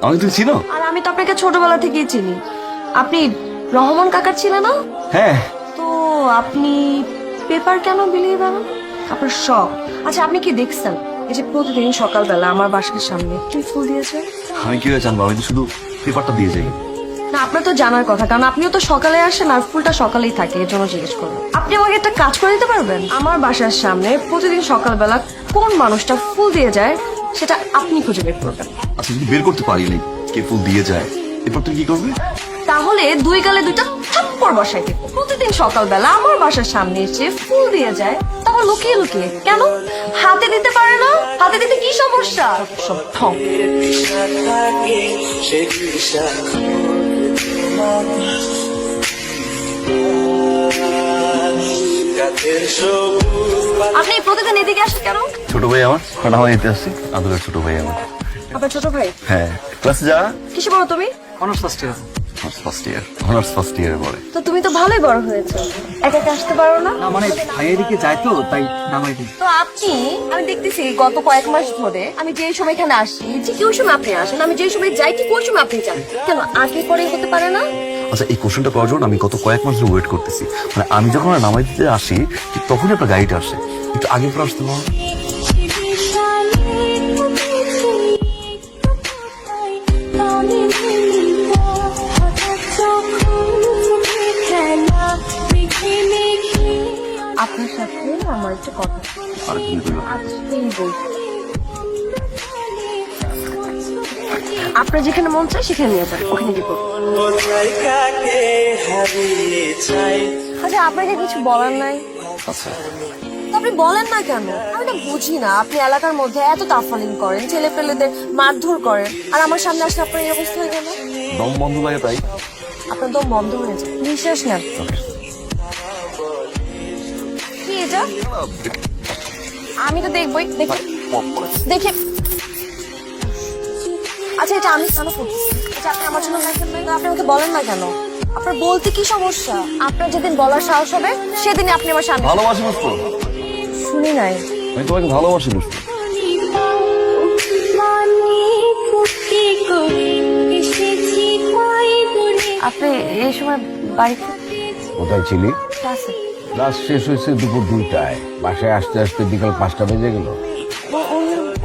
আমি তুমি চিনো? আর আমি তো আপনাকে ছোটবেলা থেকেই চিনি। আপনি রহমান কাকার ছিলেন না? হ্যাঁ। তো আপনি পেপার কেন বিলিয়ে বেড়ান? আপনার শখ। আচ্ছা, আপনি কি দেখছেন এই যে প্রতিদিন সকালবেলা আমার বাসার সামনে কি ফুল দিয়েছে? আমি কি জানবো? আমি তো শুধু পেপারটা দিয়ে যাই। না, আপনার তো জানার কথা, কারণ আপনিও তো সকালে আসেন আর ফুলটা সকালেই থাকে, এর জন্য জিজ্ঞেস করলাম। আপনি আমাকে একটা কাজ করে দিতে পারবেন? আমার বাসার সামনে প্রতিদিন সকালবেলা কোন মানুষটা ফুল দিয়ে যায় সেটা আপনি খুঁজে বের করবেন। আচ্ছা, যদি বের করতে পারি নাই কে ফুল দিয়ে যায়, এরপর তুমি কি করবে? তাহলে দুই গালে দুইটা থাপ্পড় বসাই দিব। প্রতিদিন সকালবেলা আমার বাসার সামনে এসে ফুল দিয়ে যায়, তারপর লুকিয়ে লুকিয়ে। কেন হাতে দিতে পারে না? হাতে দিতে কি সমস্যা? সব ঠক। আপনি প্রতিদিন এদিকে আসেন কেন? ছোট ভাই আমার, কারণ আমার এতে আসছি। আদরের ছোট ভাই আমার। আপনার ছোট ভাই? হ্যাঁ। ক্লাসে যা? কিসে বড় তুমি? Honours first year. Honours first ইয়ারে পড়ে। তো তুমি তো ভালোই বড় হয়েছো, একা একা আসতে পারো না? না মানে ভাইয়ের দিকে যায় তো তাই নামাই দিই। তো আপনি, আমি দেখতেছি গত কয়েক মাস ধরে আমি যে সময় এখানে আসি ঠিক ওই সময় আপনি আসেন, আমি যে সময় যাই ঠিক ওই সময় আপনি যান। কেন আগে পরে হতে পারে না? আচ্ছা, এই কোশ্চেনটা করার জন্য আমি গত কয়েক মাস ধরে ওয়েট করতেছি। মানে আমি যখন নামাই দিতে আসি ঠিক তখনই আপনার গাড়িটা আসে। একটু আগে পরে আসতে পারো? আপনার সাথে আমার একটা কথা আর কি বলবো? আজকেই বলছি। আপনার যেখানে মন চায় সেখানে নিয়ে যান, ওখানে কি করবো? আচ্ছা, আপনাকে কিছু বলার নাই? আচ্ছা, তো আপনি বলেন না কেন? আমি না বুঝি না, আপনি এলাকার মধ্যে এত তাফালিং করেন, ছেলে পেলেদের মারধর করেন, আর আমার সামনে আসলে আপনার এই অবস্থা হয়ে গেল। দম বন্ধ লাগে তাই। আপনার দম বন্ধ হয়ে যায়, নিঃশ্বাস নেন। কি এটা? আমি তো দেখবই, দেখি দেখি। আচ্ছা, এটা আমি কেন করতেছি? এটা আপনি আমার জন্য দেখেন না, আপনি আমাকে বলেন না কেন? আপনার বলতে কি সমস্যা? আপনার যেদিন বলার সাহস হবে সেদিনই আপনি আমার সামনে। ভালোবাসি বুঝতো? শুনি নাই। আমি তোমাকে ভালোবাসি বুঝতো। আপনি এই সময় বাড়িতে? কোথায় ছিলি? ক্লাসে। ক্লাস শেষ হয়েছে দুপুর 2টায়, বাসায় আসতে আসতে বিকাল 5টা বেজে গেল।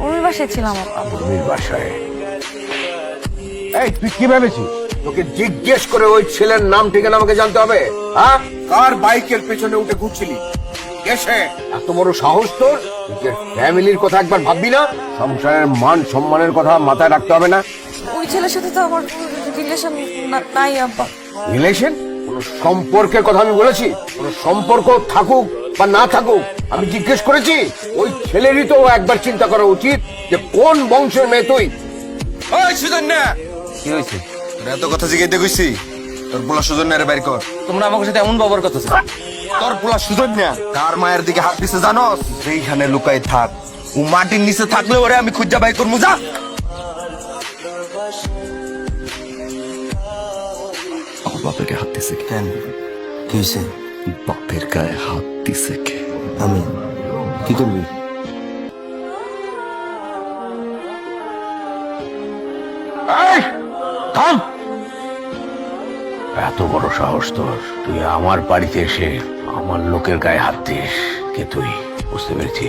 উনি বাসায় ছিলাম। উর্মির বাসায়? এই তুই কি ভেবেছিস তোকে জিজ্ঞেস করে ওই ছেলের নাম ঠিকানা আমাকে জানতে হবে? হ্যাঁ, কার বাইকের পেছনে উঠে ঘুরছিলি? এসে এত বড় সাহস তোর? নিজের ফ্যামিলির কথা একবার ভাববি না? সংসারের মান সম্মানের কথা মাথায় রাখতে হবে না? ওই ছেলের সাথে তো আমার রিলেশন নাই আব্বা। রিলেশন? কোন সম্পর্কের কথা আমি বলেছি? কোন সম্পর্ক থাকুক বা না থাকুক আমি জিজ্ঞেস করেছি? ওই ছেলেরই তো একবার চিন্তা করা উচিত যে কোন বংশের মেয়ে তুই। ওই সুজন্যা, কি হয়েছে? এত কথা জিগাইতে কইছি, তোর পোলা সুজন্যারে বাইর কর। তোমরা আমার সাথে এমন ব্যবহার করতেছো? তোর পোলা সুজন্যা কার মায়ের দিকে হাত দিছে জানোস? সেইখানে লুকাই থাক, ও মাটির নিচে থাকলে ওরে আমি খুঁজা বাই করবো। যা। আমার বাপের গায়ে হাত দিছে কে? কেন কি হয়েছে? বাপের গায়ে হাত দিছে কে? আমি কি করবি? এই, থাম! এত বড় সাহস তোর, তুই আমার বাড়িতে এসে আমার লোকের গায়ে হাত দিস? কে তুই? বুঝতে পেরেছি,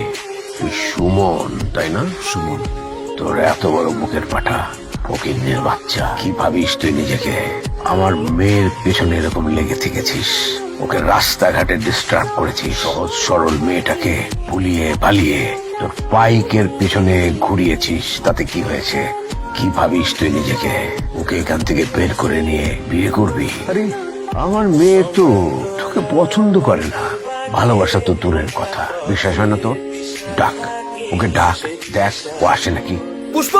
তুই সুমন তাই না? সুমন। তোর এত বড় বুকের পাটা, ফকিন্নের বাচ্চা, কি ভাবিস তুই নিজেকে? আমার মেয়ের পেছনে এরকম লেগে থেকেছিস, ওকে রাস্তাঘাটে ডিস্টার্ব করেছিস, সহজ সরল মেয়েটাকে ভুলিয়ে পালিয়ে তোর বাইকের পেছনে ঘুরিয়েছিস। তাতে কি হয়েছে? কি ভাবিস তুই নিজেকে? ওকে এখান থেকে বের করে নিয়ে বিয়ে করবি? আরে আমার মেয়ে তো তোকে পছন্দ করে না, ভালোবাসা তো দূরের কথা। বিশ্বাস হয় না তো? ডাক ওকে, ডাক, দেখ ও আসে নাকি। পুষ্প,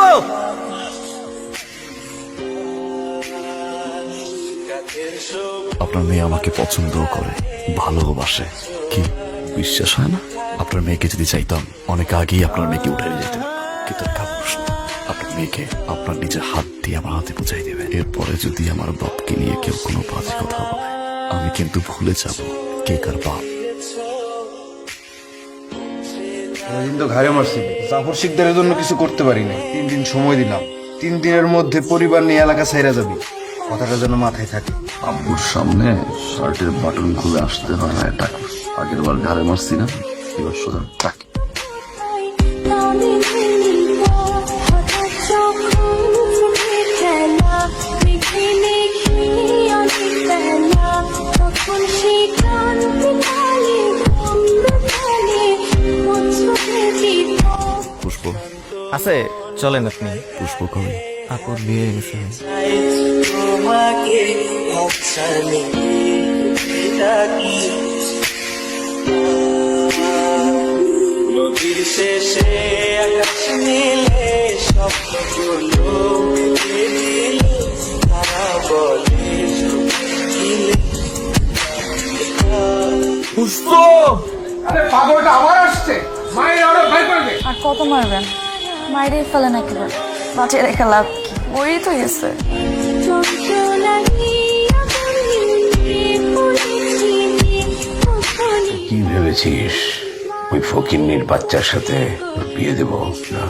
আপনার মেয়ে আমাকে পছন্দ করে, ভালোবাসে। কি বিশ্বাস হয় না? আপনার মেয়েকে যদি চাইতাম অনেক আগেই আপনার মেয়েকে উঠে নিয়ে যেতে পারতাম। কিন্তু একটা প্রশ্ন, আপনার মেয়েকে আপনার নিজের হাত দিয়ে আমার হাতে বুঝাই দেবে। এরপরে যদি আমার বাপকে নিয়ে কেউ কোনো বাজে কথা বলে, আমি কিন্তু ভুলে যাব কে কার বাপ। দিন তো ঘাড়ে মারছিল, জাফর শিকদারের জন্য কিছু করতে পারি না। 3 দিন সময় দিলাম, 3 দিনের মধ্যে পরিবার নিয়ে এলাকা ছাইরা যাবি, কথাটা যেন মাথায় থাকে। আব্বুর সামনে শার্টের বাটন খুলে আসতে হয় না এটা। আগের বার ঘাড়ে মারছি না, এবার সোজা টাকি। পুষ্প আছে, চলেন আপনি। পুষ্প কই? আপুর বিয়ে গেছে। নদীর শেষে আকাশ নীলে স্বপ্নগুলো ভেঙে দিল, তারা বলে পুষ্প, আরে পাগলটা আবার আসছে, মায়ের আরো ভয় করবে। আর কত মারবেন? মাইরে ফেলেন একেবারে, বাঁচিয়ে রেখে লাভ কি? ওই তো গেছে। কি ভেবেছিস ওই ফকিন্নির বাচ্চার সাথে তোর বিয়ে দেব? না,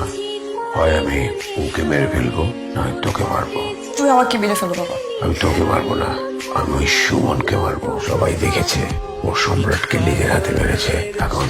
হয় আমি ওকে মেরে ফেলবো, না তোকে মারবো। তুই আমাকে বিলে ফেলো বাবা। আমি তোকে মারবো না, আমি ওই সুমনকে মারবো। সবাই দেখেছে ও সম্রাটকে নিজের হাতে মেরেছে। এখন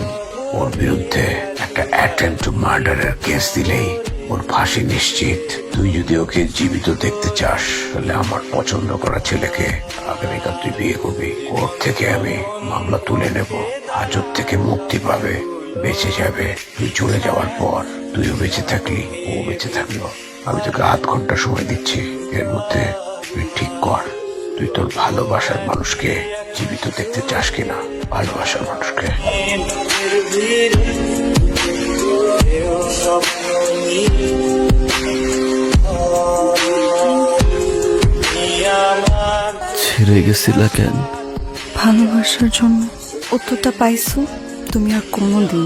ওর বিরুদ্ধে একটা অ্যাটেম্প টু মার্ডারের কেস দিলেই ওর ফাঁসি নিশ্চিত। তুই যদি ওকে জীবিত দেখতে চাস, তাহলে আমার পছন্দ করা ছেলেকে আগামীকাল তুই বিয়ে করবি। কোর্ট থেকে আমি মামলা তুলে নেব, হাজত থেকে মুক্তি পাবে, বেঁচে যাবে। তুই চলে যাওয়ার পর তুইও বেঁচে থাকলি, ও বেঁচে থাকলো। আমি তোকে 8 ঘন্টা সময় দিচ্ছি, এর মধ্যে তুই ঠিক কর তুই তোর ভালোবাসার মানুষকে জীবিত দেখতে চাস কিনা। ভালোবাসার মানুষকে স্বপ্ন নিয়ে আমার ছেড়ে গেছিলা কেন? ভালোবাসার জন্য। উত্তরটা পাইছো? তুমি আর কোনোদিন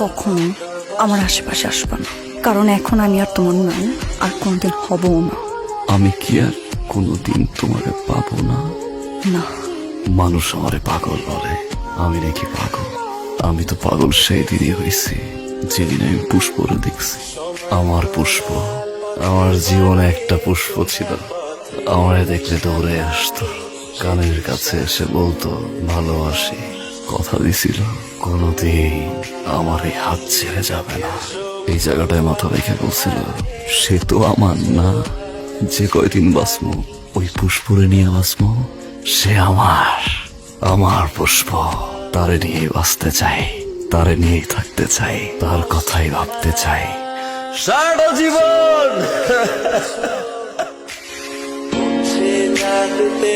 কখনো আমার আশেপাশে আসবে না, কারণ এখন আমি আর তোমার নাই, আর কোনোদিন হবও না। আমি কি আর কোনোদিন তোমারে পাবো না? না, মানুষ আমারে পাগল বলে, আমি নাকি পাগল? আমি তো পাগল সেই দিনই হয়েছি যেদিন আমি পুষ্পরে দেখছি। আমার পুষ্প, আমার জীবনে একটা পুষ্প ছিল, আমারে দেখলে দৌড়ে আসতো, কানের কাছে এসে বলতো ভালোবাসি। কথা দিছিল কোনোদিন আমার এই হাত ছেড়ে যাবে না। এই জায়গাটায় মাথা রেখে বলছিল সে তো আমার না, যে কয়দিন বাঁচমু ওই পুষ্পরে নিয়ে বাঁচমু। সে আমার, আমার পুষ্প, তারে নিয়ে বাঁচতে চাই, তারে নিয়েই থাকতে চাই, তার কথাই ভাবতে চাই সারাটা জীবন। সে জানতে